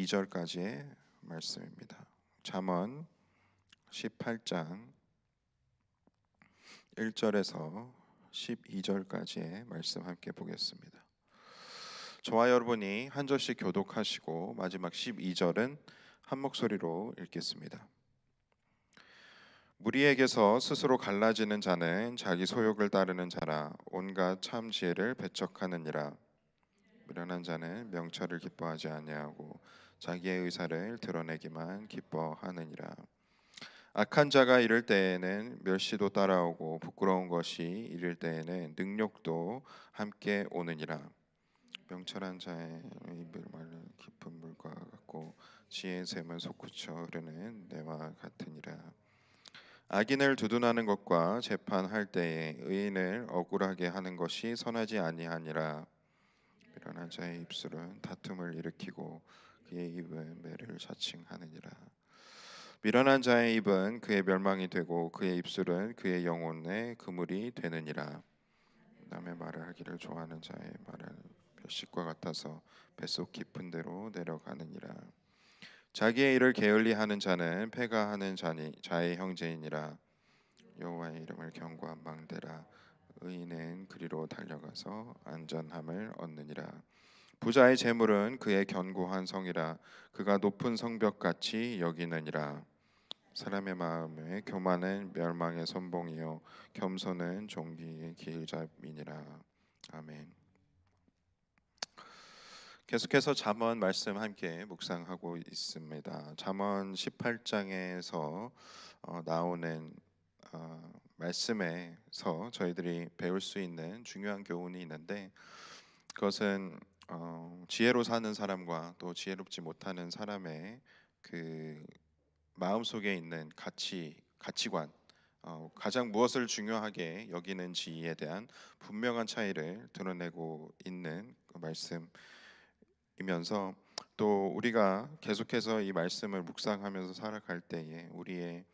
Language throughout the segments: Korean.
12절까지의 말씀입니다. 잠언 18장 1절에서 12절까지의 말씀 함께 보겠습니다. 저와 여러분이 한 절씩 교독하시고 마지막 12절은 한 목소리로 읽겠습니다. 무리에게서 스스로 갈라지는 자는 자기 소욕을 따르는 자라 온갖 참 지혜를 배척하느니라. 미련한 자는 명철을 기뻐하지 아니하고 자기의 의사를 드러내기만 기뻐하느니라. 악한 자가 이를 때에는 멸시도 따라오고 부끄러운 것이 이를 때에는 능욕도 함께 오느니라. 명철한 자의 입을 말은 깊은 물과 같고 지혜의 샘은 솟구쳐 흐르는 내와 같으니라. 악인을 두둔하는 것과 재판할 때에 의인을 억울하게 하는 것이 선하지 아니하니라. 미련한 자의 입술은 다툼을 일으키고 그의 입은 매를 자칭하느니라. 미련한 자의 입은 그의 멸망이 되고 그의 입술은 그의 영혼의 그물이 되느니라. 남의 말을 하기를 좋아하는 자의 말은 벼식과 같아서 뱃속 깊은 데로 내려가느니라. 자기의 일을 게을리하는 자는 패가하는 자의 형제이니라. 여호와의 이름을 경고한 망대라. 의인은 그리로 달려가서 안전함을 얻느니라. 부자의 재물은 그의 견고한 성이라. 그가 높은 성벽같이 여기느니라. 사람의 마음에 교만은 멸망의 선봉이요 겸손은 종기의 길잡이니라. 아멘. 계속해서 잠언 말씀 함께 묵상하고 있습니다. 잠언 18장에서 나오는 말씀에서 저희들이 배울 수 있는 중요한 교훈이 있는데, 그것은 지혜로 사는 사람과 또 지혜롭지 못하는 사람의 그 마음 속에 있는 가치관, 가장 무엇을 중요하게 여기는지에 대한 분명한 차이를 드러내고 있는 말씀이면서, 또 우리가 계속해서 이 말씀을 묵상하면서 살아갈 때에 우리의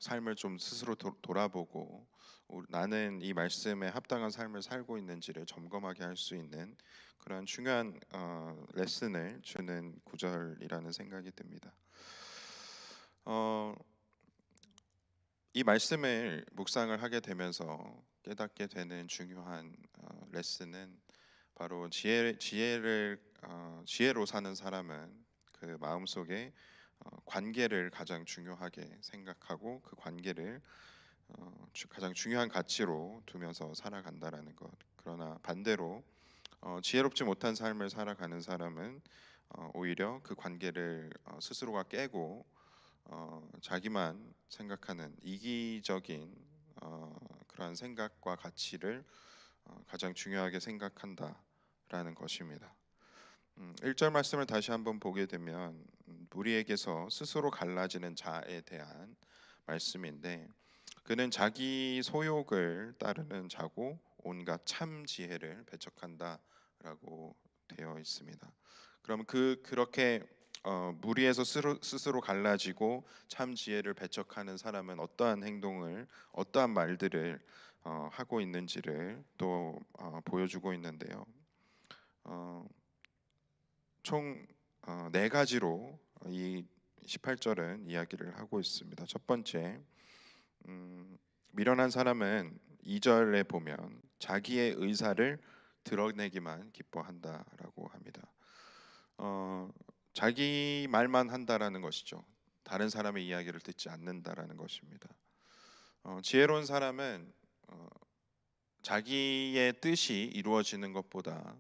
삶을 좀 스스로 돌아보고 나는 이 말씀에 합당한 삶을 살고 있는지를 점검하게 할 수 있는 그런 중요한 레슨을 주는 구절이라는 생각이 듭니다. 이 말씀을 묵상을 하게 되면서 깨닫게 되는 중요한 레슨은 바로 지혜로 사는 사람은 그 마음속에 관계를 가장 중요하게 생각하고 그 관계를 가장 중요한 가치로 두면서 살아간다라는 것. 그러나 반대로 지혜롭지 못한 삶을 살아가는 사람은 오히려 그 관계를 스스로가 깨고 자기만 생각하는 이기적인 그러한 생각과 가치를 가장 중요하게 생각한다라는 것입니다. 1절 말씀을 다시 한번 보게 되면 우리에게서 스스로 갈라지는 자에 대한 말씀인데, 그는 자기 소욕을 따르는 자고 온갖 참 지혜를 배척한다라고 되어 있습니다. 그럼 그렇게 무리에서 스스로 갈라지고 참 지혜를 배척하는 사람은 어떠한 행동을, 어떠한 말들을 하고 있는지를 또 보여주고 있는데요. 총 네 가지로 이 18절은 이야기를 하고 있습니다. 첫 번째, 미련한 사람은 2절에 보면 자기의 의사를 드러내기만 기뻐한다라고 합니다. 자기 말만 한다라는 것이죠. 다른 사람의 이야기를 듣지 않는다라는 것입니다. 지혜로운 사람은 자기의 뜻이 이루어지는 것보다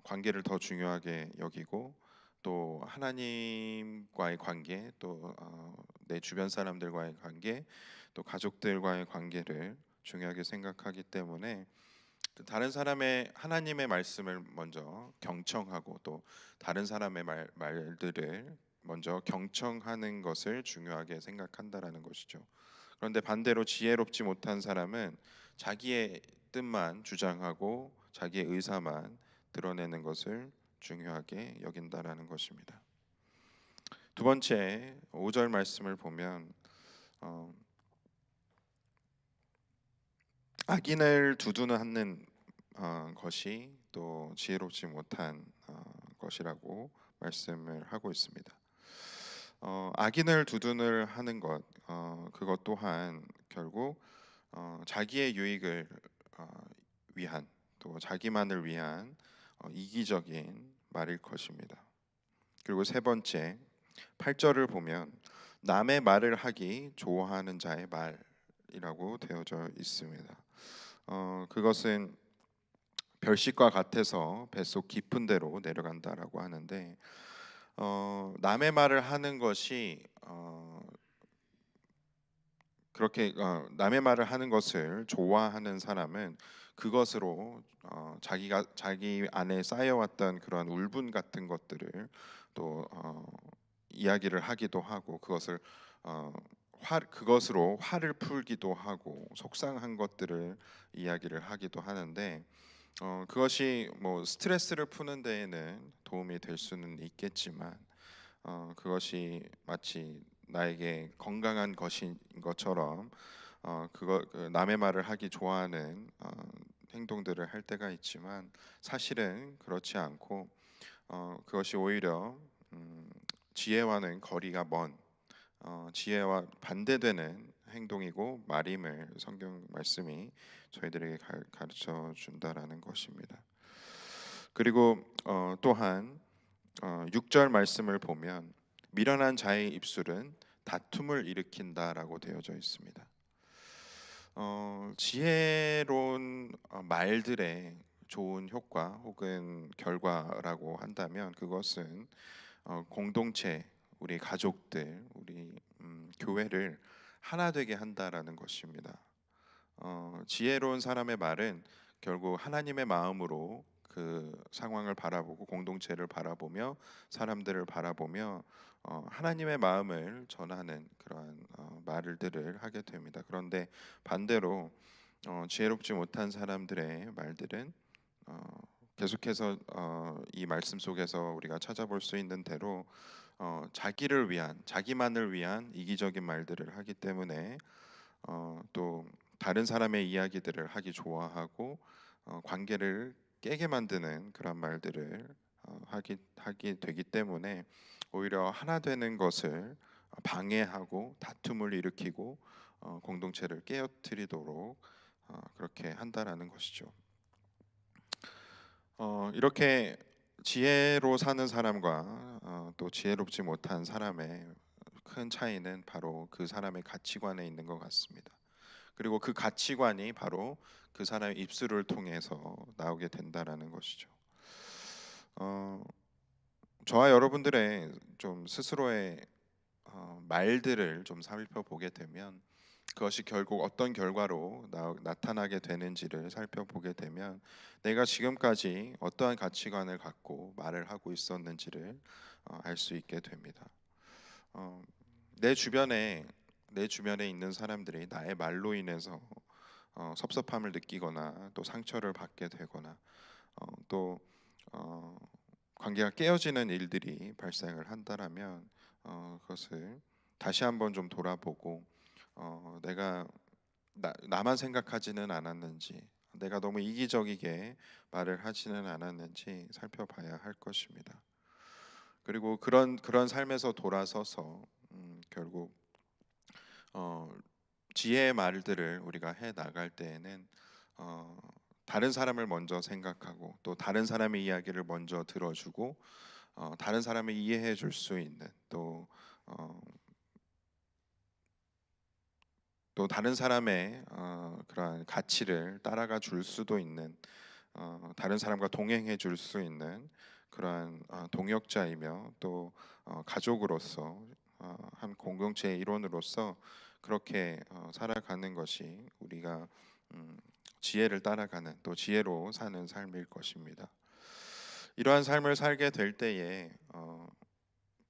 관계를 더 중요하게 여기고, 또 하나님과의 관계, 또 내 주변 사람들과의 관계, 또 가족들과의 관계를 중요하게 생각하기 때문에 다른 사람의 하나님의 말씀을 먼저 경청하고 또 다른 사람의 말들을 먼저 경청하는 것을 중요하게 생각한다라는 것이죠. 그런데 반대로 지혜롭지 못한 사람은 자기의 뜻만 주장하고 자기의 의사만 드러내는 것을 중요하게 여긴다라는 것입니다. 두 번째, 5절 말씀을 보면 악인을 두둔하는 것이 또 지혜롭지 못한 것이라고 말씀을 하고 있습니다. 악인을 두둔을 하는 것, 그것 또한 결국 자기의 유익을 어, 위한, 또 자기만을 위한 이기적인 말일 것입니다. 그리고 세 번째, 8절을 보면 남의 말을 하기 좋아하는 자의 말이라고 되어져 있습니다. 그것은 별식과 같아서 뱃속 깊은 데로 내려간다라고 하는데, 남의 말을 하는 것이 그렇게 남의 말을 하는 것을 좋아하는 사람은 그것으로 자기 안에 쌓여왔던 그런 울분 같은 것들을 또 이야기를 하기도 하고, 그것을 어, 그것으로 화를 풀기도 하고 속상한 것들을 이야기를 하기도 하는데, 그것이 뭐 스트레스를 푸는 데에는 도움이 될 수는 있겠지만, 그것이 마치 나에게 건강한 것인 것처럼 그 남의 말을 하기 좋아하는 행동들을 할 때가 있지만, 사실은 그렇지 않고 그것이 오히려 지혜와는 거리가 먼 지혜와 반대되는 행동이고 말임을 성경 말씀이 저희들에게 가르쳐 준다라는 것입니다. 그리고 또한 6절 말씀을 보면 미련한 자의 입술은 다툼을 일으킨다라고 되어져 있습니다. 지혜로운 말들의 좋은 효과 혹은 결과라고 한다면, 그것은 공동체, 우리 가족들, 우리 교회를 하나 되게 한다라는 것입니다. 지혜로운 사람의 말은 결국 하나님의 마음으로 그 상황을 바라보고 공동체를 바라보며 사람들을 바라보며 하나님의 마음을 전하는 그러한 말들을 하게 됩니다. 그런데 반대로 지혜롭지 못한 사람들의 말들은 계속해서 이 말씀 속에서 우리가 찾아볼 수 있는 대로 자기를 위한, 자기만을 위한 이기적인 말들을 하기 때문에 또 다른 사람의 이야기들을 하기 좋아하고 관계를 깨게 만드는 그런 말들을 하게 되기 때문에 오히려 하나 되는 것을 방해하고 다툼을 일으키고 공동체를 깨어뜨리도록 그렇게 한다라는 것이죠. 이렇게 지혜로 사는 사람과 또 지혜롭지 못한 사람의 큰 차이는 바로 그 사람의 가치관에 있는 것 같습니다. 그리고 그 가치관이 바로 그 사람의 입술을 통해서 나오게 된다라는 것이죠. 저와 여러분들의 좀 스스로의 말들을 좀 살펴보게 되면, 그것이 결국 어떤 결과로 나타나게 되는지를 살펴보게 되면, 내가 지금까지 어떠한 가치관을 갖고 말을 하고 있었는지를 알 수 있게 됩니다. 어, 내 주변에 있는 사람들이 나의 말로 인해서 섭섭함을 느끼거나 또 상처를 받게 되거나 또 관계가 깨어지는 일들이 발생을 한다라면, 그것을 다시 한번 좀 돌아보고 내가 나만 생각하지는 않았는지, 내가 너무 이기적이게 말을 하지는 않았는지 살펴봐야 할 것입니다. 그리고 그런 삶에서 돌아서서 결국 지혜의 말들을 우리가 해 나갈 때에는 어, 다른 사람을 먼저 생각하고 또 다른 사람의 이야기를 먼저 들어주고 다른 사람을 이해해 줄 수 있는, 어, 또 다른 사람의 그러한 가치를 따라가 줄 수도 있는, 다른 사람과 동행해 줄 수 있는 그러한 동역자이며 또 가족으로서 한 공동체의 일원으로서 그렇게 살아가는 것이 우리가 음, 지혜를 따라가는, 또 지혜로 사는 삶일 것입니다. 이러한 삶을 살게 될 때에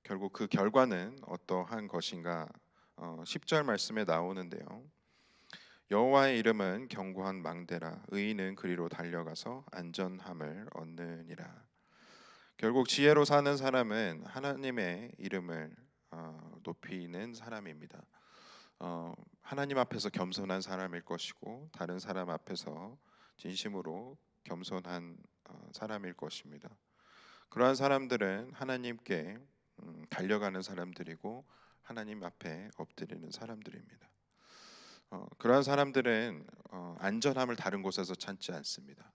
결국 그 결과는 어떠한 것인가? 10절 말씀에 나오는데요. 여호와의 이름은 견고한 망대라, 의인은 그리로 달려가서 안전함을 얻느니라. 결국 지혜로 사는 사람은 하나님의 이름을 높이는 사람입니다. 하나님 앞에서 겸손한 사람일 것이고 다른 사람 앞에서 진심으로 겸손한 사람일 것입니다. 그러한 사람들은 하나님께 달려가는 사람들이고 하나님 앞에 엎드리는 사람들입니다. 그러한 사람들은 안전함을 다른 곳에서 찾지 않습니다.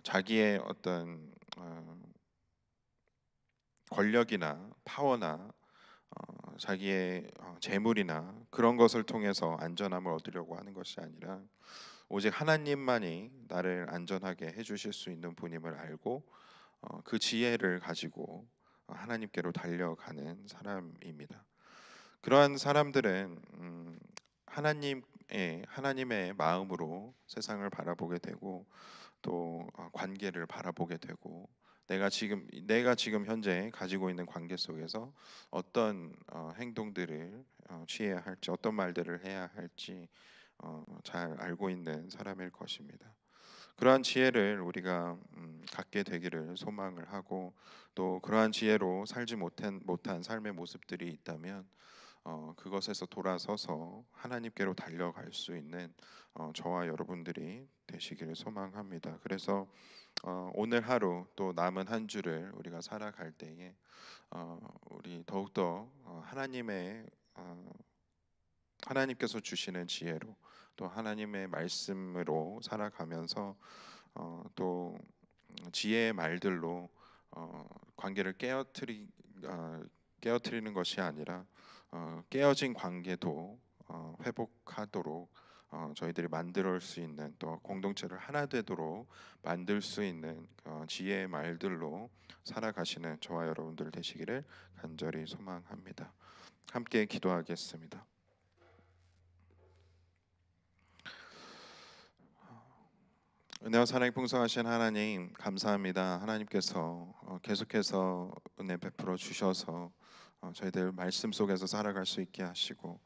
자기의 어떤 권력이나 파워나 자기의 재물이나 그런 것을 통해서 안전함을 얻으려고 하는 것이 아니라 오직 하나님만이 나를 안전하게 해주실 수 있는 분임을 알고 그 지혜를 가지고 하나님께로 달려가는 사람입니다. 그러한 사람들은 하나님의 마음으로 세상을 바라보게 되고 또 관계를 바라보게 되고 내가 지금 현재 가지고 있는 관계 속에서 어떤 행동들을 취해야 할지 어떤 말들을 해야 할지 잘 알고 있는 사람일 것입니다. 그러한 지혜를 우리가 갖게 되기를 소망을 하고 또 그러한 지혜로 살지 못한 삶의 모습들이 있다면 그것에서 돌아서서 하나님께로 달려갈 수 있는 저와 여러분들이 되시기를 소망합니다. 그래서 오늘 하루 또 남은 한 주를 우리가 살아갈 때에 우리 더욱더 하나님께서 주시는 지혜로 또 하나님의 말씀으로 살아가면서 또 지혜의 말들로 관계를 깨어뜨리는 것이 아니라 깨어진 관계도 회복하도록 저희들이 만들 수 있는 또 공동체를 하나 되도록 만들 수 있는 지혜의 말들로 살아가시는 저와 여러분들 되시기를 간절히 소망합니다. 함께 기도하겠습니다. 은혜와 사랑이 풍성하신 하나님 감사합니다. 하나님께서 계속해서 은혜 베풀어 주셔서 저희들 말씀 속에서 살아갈 수 있게 하시고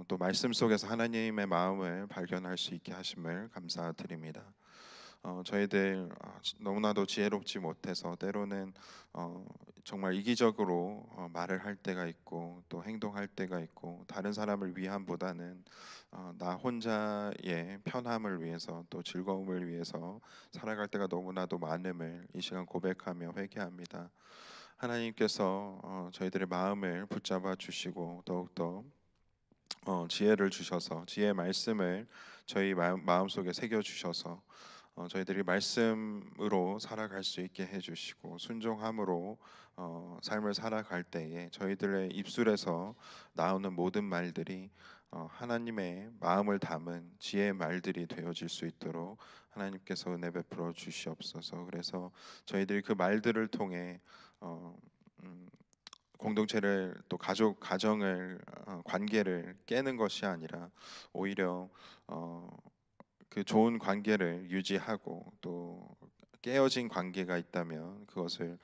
또 말씀 속에서 하나님의 마음을 발견할 수 있게 하심을 감사드립니다. 저희들 너무나도 지혜롭지 못해서 때로는 정말 이기적으로 말을 할 때가 있고 또 행동할 때가 있고 다른 사람을 위함보다는 나 혼자의 편함을 위해서 또 즐거움을 위해서 살아갈 때가 너무나도 많음을 이 시간 고백하며 회개합니다. 하나님께서 저희들의 마음을 붙잡아 주시고 더욱더 지혜를 주셔서 지혜의 말씀을 저희 마음속에 새겨 주셔서 저희들이 말씀으로 살아갈 수 있게 해주시고 순종함으로 삶을 살아갈 때에 저희들의 입술에서 나오는 모든 말들이 하나님의 마음을 담은 지혜의 말들이 되어질 수 있도록 하나님께서 은혜 베풀어 주시옵소서. 그래서 저희들이 그 말들을 통해 어, 음, 공동체를 또 가정을 관계를 깨는 것이 아니라 오히려 그 좋은 관계를 유지하고 또 깨어진 관계가 있다면 그것을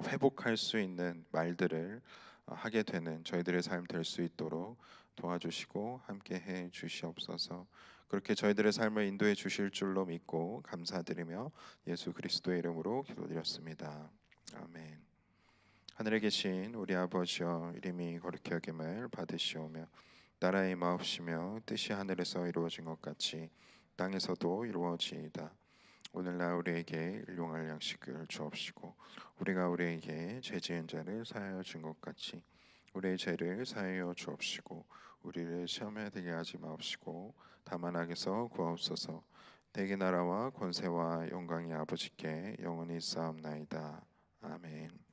회복할 수 있는 말들을 하게 되는 저희들의 삶 될 수 있도록 도와주시고 함께 해 주시옵소서. 그렇게 저희들의 삶을 인도해 주실 줄로 믿고 감사드리며 예수 그리스도의 이름으로 기도드렸습니다. 아멘. 하늘에 계신 우리 아버지여 이름이 거룩히 여김을 받으시오며 나라의 마옵시며 뜻이 하늘에서 이루어진 것 같이 땅에서도 이루어지이다. 오늘날 우리에게 일용할 양식을 주옵시고 우리가 우리에게 죄 지은 자를 사하여 준 것 같이 우리의 죄를 사하여 주옵시고 우리를 시험에 들게 하지 마옵시고 다만 악에서 구하옵소서. 대개 나라와 권세와 영광이 아버지께 영원히 쌓옵나이다. 아멘.